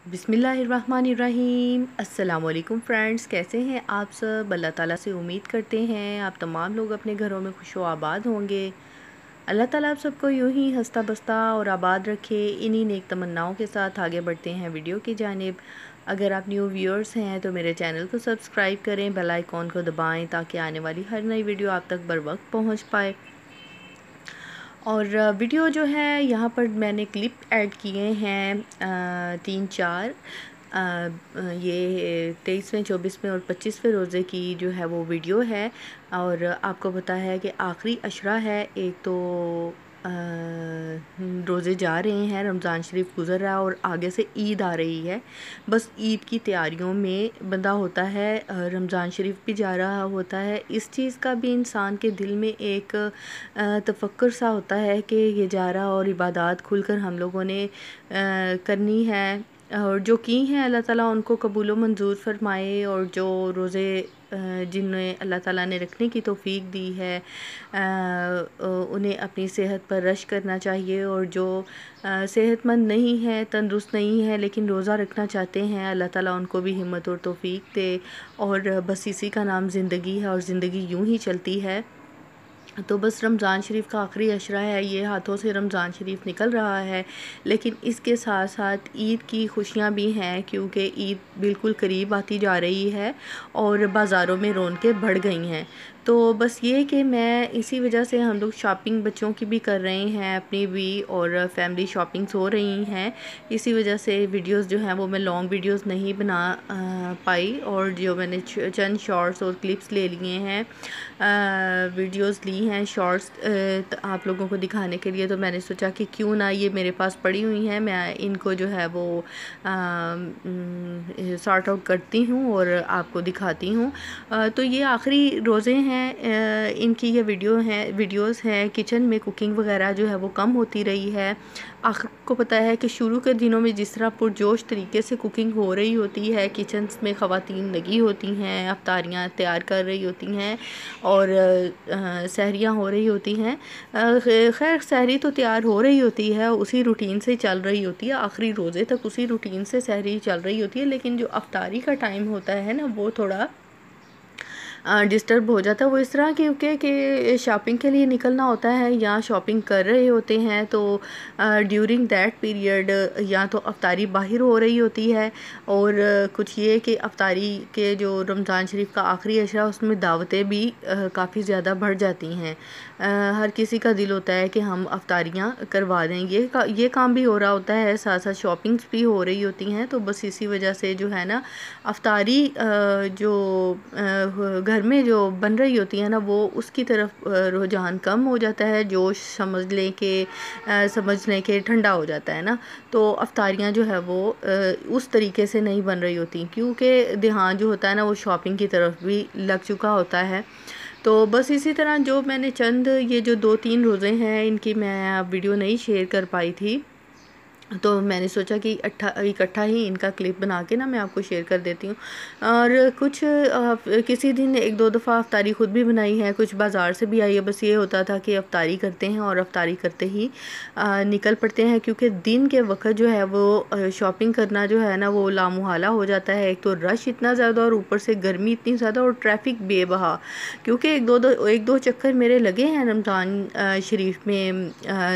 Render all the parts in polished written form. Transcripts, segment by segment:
बिस्मिल्लाहिर्रहमानिर्रहीम। अस्सलामुअलैकुम फ्रेंड्स, कैसे हैं आप सब। अल्लाह ताला से उम्मीद करते हैं आप तमाम लोग अपने घरों में खुश व आबाद होंगे। अल्लाह ताला आप सबको यूं ही हंसता बसता और आबाद रखे। इन्हीं नेक तमन्नाओं के साथ आगे बढ़ते हैं वीडियो की जानिब। अगर आप न्यू व्यूअर्स हैं तो मेरे चैनल को सब्सक्राइब करें, बेल आइकॉन को दबाएं ताकि आने वाली हर नई वीडियो आप तक बर वक्त पहुँच पाए। और वीडियो जो है यहाँ पर मैंने क्लिप ऐड किए हैं 3-4। ये 23वें, 24वें और 25वें रोज़े की जो है वो वीडियो है। और आपको पता है कि आखिरी अशरा है। एक तो रोज़े जा रहे हैं, रमज़ान शरीफ गुज़र रहा है और आगे से ईद आ रही है। बस ईद की तैयारियों में बंदा होता है, रमज़ान शरीफ भी जा रहा होता है। इस चीज़ का भी इंसान के दिल में एक तफक्कुर सा होता है कि ये जा रहा और इबादत खुलकर हम लोगों ने करनी है। और जो की हैं अल्लाह ताला उनको कबूल व मंजूर फरमाए। और जो रोज़े जिन्हें अल्लाह ताला ने रखने की तौफीक दी है उन्हें अपनी सेहत पर रश करना चाहिए। और जो सेहतमंद नहीं है, तंदुरुस्त नहीं है लेकिन रोज़ा रखना चाहते हैं, अल्लाह ताला उनको भी हिम्मत और तौफीक दे। और बस इसी का नाम ज़िंदगी है और ज़िंदगी यूं ही चलती है। तो बस रमज़ान शरीफ का आखिरी अशरा है, ये हाथों से रमज़ान शरीफ निकल रहा है। लेकिन इसके साथ साथ ईद की खुशियाँ भी हैं क्योंकि ईद बिल्कुल करीब आती जा रही है और बाज़ारों में रौनकें बढ़ गई हैं। तो बस ये कि मैं इसी वजह से हम लोग शॉपिंग बच्चों की भी कर रहे हैं, अपनी भी, और फैमिली शॉपिंग्स हो रही हैं। इसी वजह से वीडियोस जो हैं वो मैं लॉन्ग वीडियोस नहीं बना पाई। और जो मैंने चंद शॉर्ट्स और क्लिप्स ले लिए हैं, वीडियोस ली हैं शॉर्ट्स आप लोगों को दिखाने के लिए, तो मैंने सोचा कि क्यों ना ये मेरे पास पड़ी हुई हैं, मैं इनको जो है वो सॉर्ट आउट करती हूँ और आपको दिखाती हूँ। तो ये आखिरी रोज़े हैं, इनकी ये वीडियोस हैं। किचन में कुकिंग वगैरह जो है वो कम होती रही है। आपको पता है कि शुरू के दिनों में जिस तरह पुरजोश तरीके से कुकिंग हो रही होती है, किचन्स में ख़वातीन लगी होती हैं, अफ्तारियाँ तैयार कर रही होती हैं और सहरियाँ हो रही होती हैं। खैर सहरी तो तैयार हो रही होती है, उसी रूटीन से चल रही होती है, आखिरी रोज़े तक उसी रूटीन से सहरी चल रही होती है। लेकिन जो अफ्तारी का टाइम होता है ना, वो थोड़ा डिस्टर्ब हो जाता है। वो इस तरह क्योंकि कि शॉपिंग के लिए निकलना होता है या शॉपिंग कर रहे होते हैं, तो ड्यूरिंग दैट पीरियड या तो अफ्तारी बाहर हो रही होती है। और कुछ ये कि अफ्तारी के जो रमज़ान शरीफ का आखिरी अशरा, उसमें दावतें भी काफ़ी ज़्यादा बढ़ जाती हैं। हर किसी का दिल होता है कि हम अफ्तारियाँ करवा दें। ये काम भी हो रहा होता है, साथ साथ शॉपिंग्स भी हो रही होती हैं। तो बस इसी वजह से जो है ना, अफ्तारी जो घर में जो बन रही होती है ना, वो उसकी तरफ रुझान कम हो जाता है, जोश समझ लें कि ठंडा हो जाता है ना। तो अफ्तारियाँ जो है वो उस तरीके से नहीं बन रही होती क्योंकि ध्यान जो होता है ना वो शॉपिंग की तरफ भी लग चुका होता है। तो बस इसी तरह जो मैंने चंद ये जो 2-3 रोज़े हैं, इनकी मैं वीडियो नहीं शेयर कर पाई थी, तो मैंने सोचा कि इकट्ठा ही इनका क्लिप बना के ना मैं आपको शेयर कर देती हूँ। और कुछ किसी दिन 1-2 दफ़ा अफ्तारी ख़ुद भी बनाई है, कुछ बाज़ार से भी आई है। बस ये होता था कि अफ्तारी करते हैं और अफ्तारी करते ही निकल पड़ते हैं क्योंकि दिन के वक्त जो है वो शॉपिंग करना जो है ना वो लामुहाला हो जाता है। एक तो रश इतना ज़्यादा और ऊपर से गर्मी इतनी ज़्यादा और ट्रैफिक बेबहा, क्योंकि एक दो चक्कर मेरे लगे हैं रमज़ान शरीफ में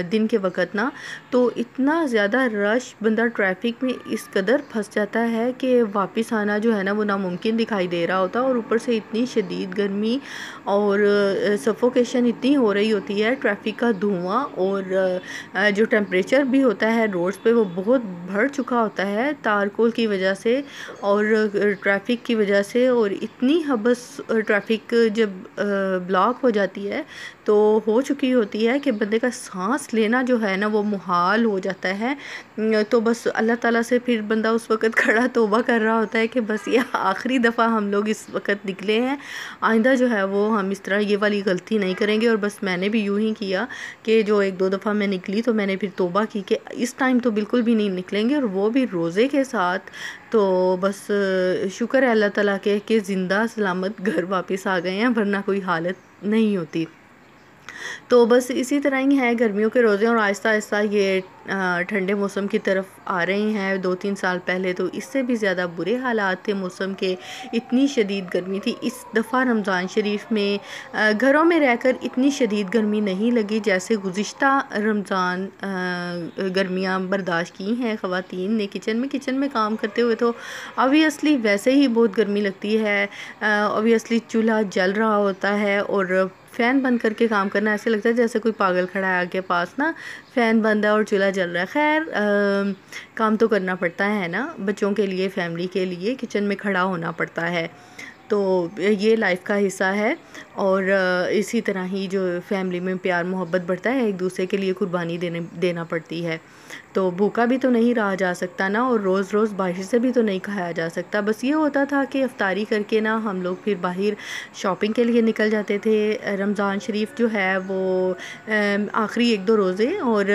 दिन के वक्त ना, तो इतना ज़्यादा रश, बंदा ट्रैफिक में इस कदर फंस जाता है कि वापस आना जो है ना वो नामुमकिन दिखाई दे रहा होता है। और ऊपर से इतनी शदीद गर्मी और सफोकेशन इतनी हो रही होती है, ट्रैफिक का धुआं और जो टेम्परेचर भी होता है रोड्स पे वो बहुत बढ़ चुका होता है तारकोल की वजह से और ट्रैफिक की वजह से। और इतनी हबस ट्रैफिक जब ब्लॉक हो जाती है तो हो चुकी होती है कि बंदे का सांस लेना जो है ना वो मुहाल हो जाता है। तो बस अल्लाह ताला से फिर बंदा उस वक़्त खड़ा तौबा कर रहा होता है कि बस ये आखिरी दफ़ा हम लोग इस वक़्त निकले हैं, आइंदा जो है वो हम इस तरह ये वाली गलती नहीं करेंगे। और बस मैंने भी यूँ ही किया कि जो 1-2 दफ़ा मैं निकली तो मैंने फिर तौबा की कि इस टाइम तो बिल्कुल भी नहीं निकलेंगे, और वो भी रोज़े के साथ। तो बस शुक्र है अल्लाह ताला के कि ज़िंदा सलामत घर वापस आ गए हैं, वरना कोई हालत नहीं होती। तो बस इसी तरह ही है गर्मियों के रोज़े, और आहिस्ता आहिस्ता ये ठंडे मौसम की तरफ आ रहे हैं। 2-3 साल पहले तो इससे भी ज़्यादा बुरे हालात थे मौसम के, इतनी शदीद गर्मी थी। इस दफ़ा रमज़ान शरीफ में घरों में रहकर इतनी शदीद गर्मी नहीं लगी जैसे गुज़िश्ता रमज़ान गर्मियाँ बर्दाश्त की हैं ख़वातीन ने किचन में काम करते हुए। तो ऑब्वियसली वैसे ही बहुत गर्मी लगती है। ऑब्वियसली चूल्हा जल रहा होता है और फ़ैन बंद करके काम करना ऐसे लगता है जैसे कोई पागल खड़ा है आगे पास ना, फ़ैन बंद है और चूल्हा जल रहा है। खैर काम तो करना पड़ता है ना, बच्चों के लिए, फैमिली के लिए किचन में खड़ा होना पड़ता है। तो ये लाइफ का हिस्सा है। और इसी तरह ही जो फैमिली में प्यार मोहब्बत बढ़ता है, एक दूसरे के लिए कुर्बानी देना पड़ती है। तो भूखा भी तो नहीं रहा जा सकता ना, और रोज़ रोज़ बाहर से भी तो नहीं खाया जा सकता। बस ये होता था कि इफ्तारी करके ना हम लोग फिर बाहर शॉपिंग के लिए निकल जाते थे। रमज़ान शरीफ जो है वो आखिरी 1-2 रोज़े और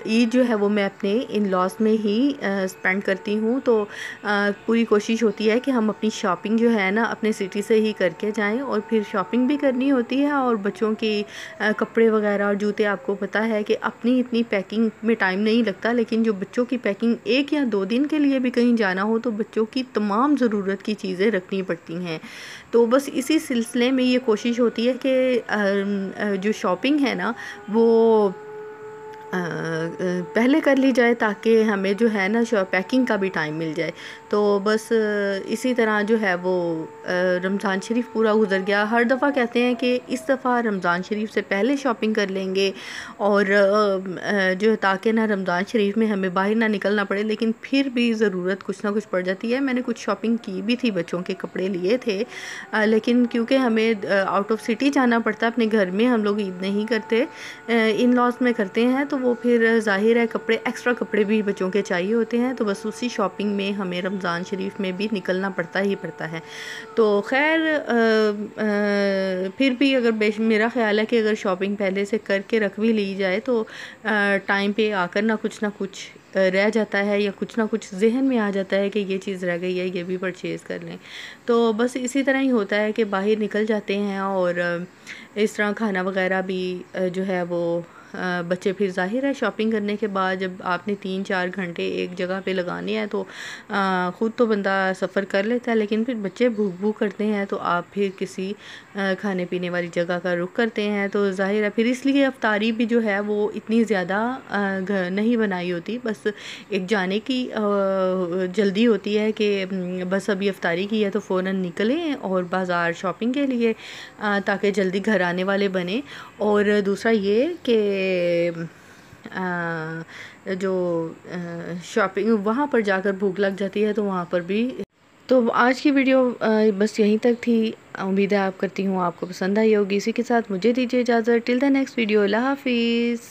ईद जो है वो मैं अपने इन लॉज में ही स्पेंड करती हूँ। तो पूरी कोशिश होती है कि हम अपनी शॉपिंग जो है ना अपने सिटी से ही करके जाएं, और फिर शॉपिंग भी करनी होती है। और बच्चों के कपड़े वगैरह और जूते, आपको पता है कि अपनी इतनी पैकिंग में टाइम नहीं लगता, लेकिन जो बच्चों की पैकिंग 1 या 2 दिन के लिए भी कहीं जाना हो तो बच्चों की तमाम ज़रूरत की चीज़ें रखनी पड़ती हैं। तो बस इसी सिलसिले में ये कोशिश होती है कि जो शॉपिंग है ना वो पहले कर ली जाए ताकि हमें जो है ना पैकिंग का भी टाइम मिल जाए। तो बस इसी तरह जो है वो रमज़ान शरीफ पूरा गुज़र गया। हर दफ़ा कहते हैं कि इस दफ़ा रमज़ान शरीफ से पहले शॉपिंग कर लेंगे, और जो ताकि ना रमज़ान शरीफ में हमें बाहर ना निकलना पड़े, लेकिन फिर भी ज़रूरत कुछ ना कुछ पड़ जाती है। मैंने कुछ शॉपिंग की भी थी, बच्चों के कपड़े लिए थे, लेकिन क्योंकि हमें आउट ऑफ सिटी जाना पड़ता है, अपने घर में हम लोग ईद नहीं करते, इन लॉज में करते हैं। तो वो फिर ज़ाहिर है कपड़े, एक्स्ट्रा कपड़े भी बच्चों के चाहिए होते हैं। तो बस उसी शॉपिंग में हमें रमज़ान शरीफ में भी निकलना पड़ता ही पड़ता है। तो खैर फिर भी अगर मेरा ख़्याल है कि अगर शॉपिंग पहले से करके रख भी ली जाए तो टाइम पे आकर ना कुछ रह जाता है, या कुछ ना कुछ जहन में आ जाता है कि ये चीज़ रह गई है, ये भी परचेज़ कर लें। तो बस इसी तरह ही होता है कि बाहर निकल जाते हैं, और इस तरह खाना वगैरह भी जो है वो बच्चे फिर ज़ाहिर है शॉपिंग करने के बाद जब आपने 3-4 घंटे एक जगह पे लगाने हैं तो ख़ुद तो बंदा सफ़र कर लेता है, लेकिन फिर बच्चे भूख करते हैं तो आप फिर किसी खाने पीने वाली जगह का रुख करते हैं। तो ज़ाहिर है फिर इसलिए अफ्तारी भी जो है वो इतनी ज़्यादा नहीं बनाई होती, बस एक जाने की जल्दी होती है कि बस अभी अफ्तारी की है तो फ़ौरन निकलें और बाज़ार शॉपिंग के लिए, ताकि जल्दी घर आने वाले बने। और दूसरा ये कि जो शॉपिंग वहाँ पर जाकर भूख लग जाती है तो वहाँ पर भी। तो आज की वीडियो बस यहीं तक थी। उम्मीद है आप करती हूँ आपको पसंद आई होगी। इसी के साथ मुझे दीजिए इजाज़त। टिल द नेक्स्ट वीडियो, अल्लाह हाफिज़।